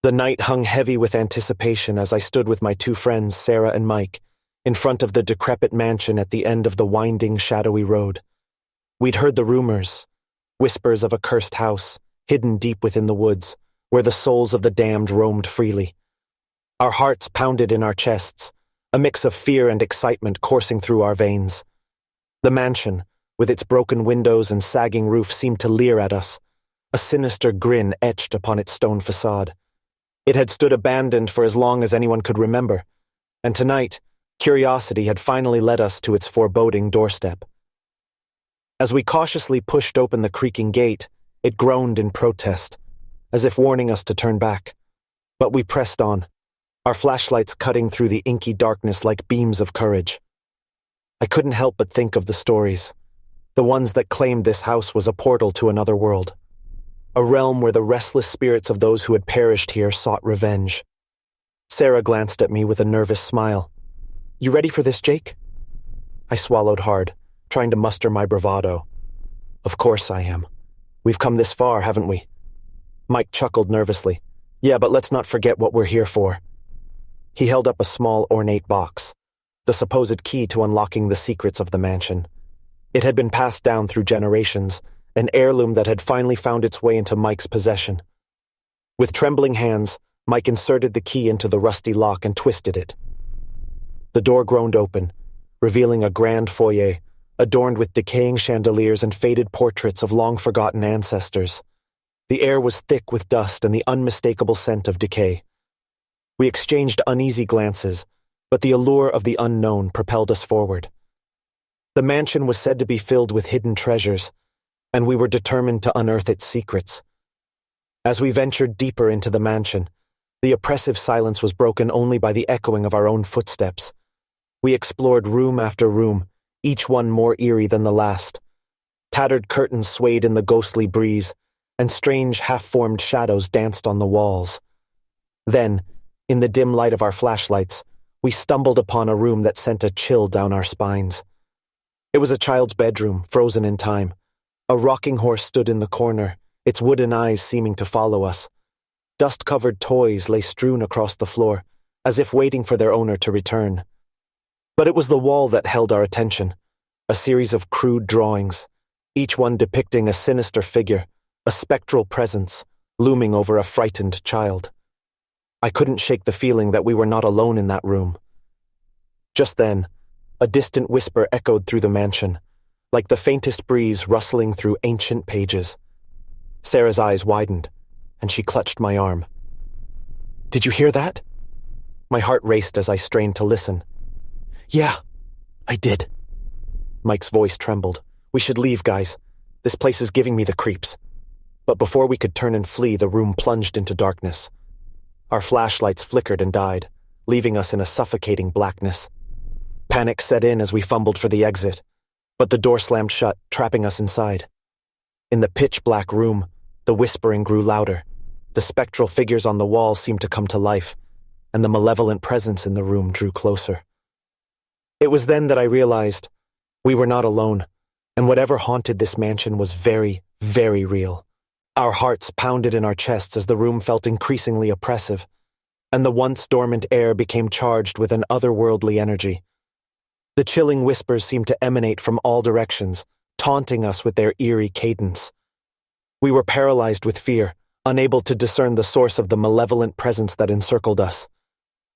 The night hung heavy with anticipation as I stood with my two friends, Sarah and Mike, in front of the decrepit mansion at the end of the winding, shadowy road. We'd heard the rumors, whispers of a cursed house, hidden deep within the woods, where the souls of the damned roamed freely. Our hearts pounded in our chests, a mix of fear and excitement coursing through our veins. The mansion, with its broken windows and sagging roof, seemed to leer at us, a sinister grin etched upon its stone facade. It had stood abandoned for as long as anyone could remember, and tonight, curiosity had finally led us to its foreboding doorstep. As we cautiously pushed open the creaking gate, it groaned in protest, as if warning us to turn back. But we pressed on, our flashlights cutting through the inky darkness like beams of courage. I couldn't help but think of the stories, the ones that claimed this house was a portal to another world, a realm where the restless spirits of those who had perished here sought revenge. Sarah glanced at me with a nervous smile. "You ready for this, Jake?" I swallowed hard, trying to muster my bravado. "Of course I am. We've come this far, haven't we?" Mike chuckled nervously. "Yeah, but let's not forget what we're here for." He held up a small, ornate box, the supposed key to unlocking the secrets of the mansion. It had been passed down through generations, an heirloom that had finally found its way into Mike's possession. With trembling hands, Mike inserted the key into the rusty lock and twisted it. The door groaned open, revealing a grand foyer, adorned with decaying chandeliers and faded portraits of long-forgotten ancestors. The air was thick with dust and the unmistakable scent of decay. We exchanged uneasy glances, but the allure of the unknown propelled us forward. The mansion was said to be filled with hidden treasures, and we were determined to unearth its secrets. As we ventured deeper into the mansion, the oppressive silence was broken only by the echoing of our own footsteps. We explored room after room, each one more eerie than the last. Tattered curtains swayed in the ghostly breeze, and strange half-formed shadows danced on the walls. Then, in the dim light of our flashlights, we stumbled upon a room that sent a chill down our spines. It was a child's bedroom, frozen in time. A rocking horse stood in the corner, its wooden eyes seeming to follow us. Dust-covered toys lay strewn across the floor, as if waiting for their owner to return. But it was the wall that held our attention, a series of crude drawings, each one depicting a sinister figure, a spectral presence, looming over a frightened child. I couldn't shake the feeling that we were not alone in that room. Just then, a distant whisper echoed through the mansion, like the faintest breeze rustling through ancient pages. Sarah's eyes widened, and she clutched my arm. "Did you hear that?" My heart raced as I strained to listen. "Yeah, I did." Mike's voice trembled. "We should leave, guys. This place is giving me the creeps." But before we could turn and flee, the room plunged into darkness. Our flashlights flickered and died, leaving us in a suffocating blackness. Panic set in as we fumbled for the exit, but the door slammed shut, trapping us inside. In the pitch-black room, the whispering grew louder. The spectral figures on the wall seemed to come to life, and the malevolent presence in the room drew closer. It was then that I realized we were not alone, and whatever haunted this mansion was very, very real. Our hearts pounded in our chests as the room felt increasingly oppressive, and the once dormant air became charged with an otherworldly energy. The chilling whispers seemed to emanate from all directions, taunting us with their eerie cadence. We were paralyzed with fear, unable to discern the source of the malevolent presence that encircled us.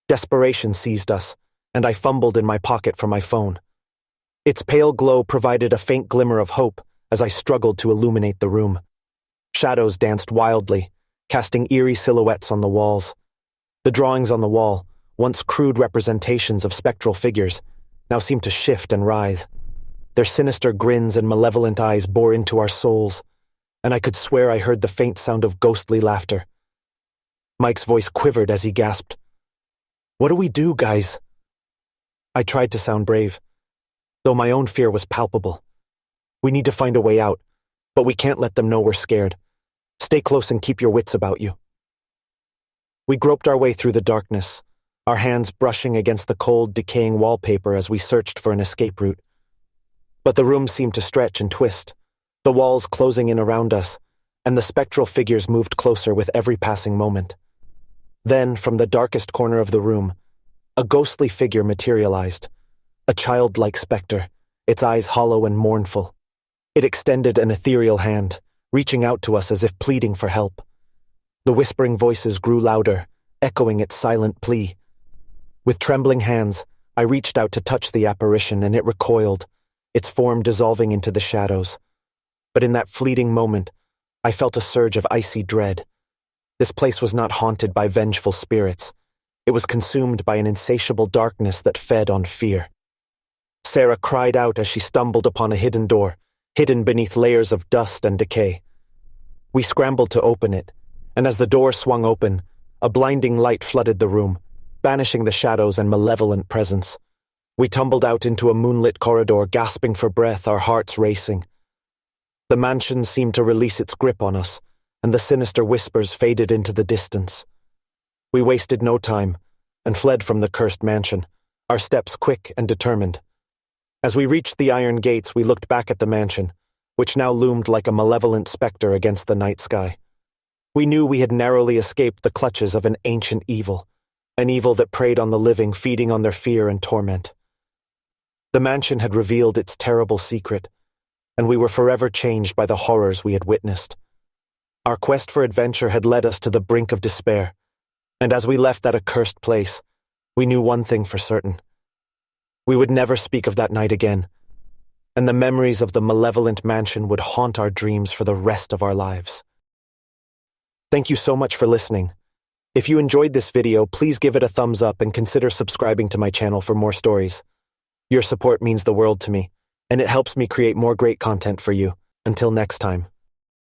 Desperation seized us, and I fumbled in my pocket for my phone. Its pale glow provided a faint glimmer of hope as I struggled to illuminate the room. Shadows danced wildly, casting eerie silhouettes on the walls. The drawings on the wall, once crude representations of spectral figures, now seemed to shift and writhe. Their sinister grins and malevolent eyes bore into our souls, and I could swear I heard the faint sound of ghostly laughter. Mike's voice quivered as he gasped, "What do we do, guys?" I tried to sound brave, though my own fear was palpable. "We need to find a way out, but we can't let them know we're scared. Stay close and keep your wits about you." We groped our way through the darkness, our hands brushing against the cold, decaying wallpaper as we searched for an escape route. But the room seemed to stretch and twist, the walls closing in around us, and the spectral figures moved closer with every passing moment. Then, from the darkest corner of the room, a ghostly figure materialized, a childlike specter, its eyes hollow and mournful. It extended an ethereal hand, reaching out to us as if pleading for help. The whispering voices grew louder, echoing its silent plea. With trembling hands, I reached out to touch the apparition, and it recoiled, its form dissolving into the shadows. But in that fleeting moment, I felt a surge of icy dread. This place was not haunted by vengeful spirits. It was consumed by an insatiable darkness that fed on fear. Sarah cried out as she stumbled upon a hidden door, hidden beneath layers of dust and decay. We scrambled to open it, and as the door swung open, a blinding light flooded the room, banishing the shadows and malevolent presence. We tumbled out into a moonlit corridor, gasping for breath, our hearts racing. The mansion seemed to release its grip on us, and the sinister whispers faded into the distance. We wasted no time, and fled from the cursed mansion, our steps quick and determined. As we reached the iron gates, we looked back at the mansion, which now loomed like a malevolent specter against the night sky. We knew we had narrowly escaped the clutches of an ancient evil, an evil that preyed on the living, feeding on their fear and torment. The mansion had revealed its terrible secret, and we were forever changed by the horrors we had witnessed. Our quest for adventure had led us to the brink of despair, and as we left that accursed place, we knew one thing for certain. We would never speak of that night again, and the memories of the Malevolent Mansion would haunt our dreams for the rest of our lives. Thank you so much for listening. If you enjoyed this video, please give it a thumbs up and consider subscribing to my channel for more stories. Your support means the world to me, and it helps me create more great content for you. Until next time.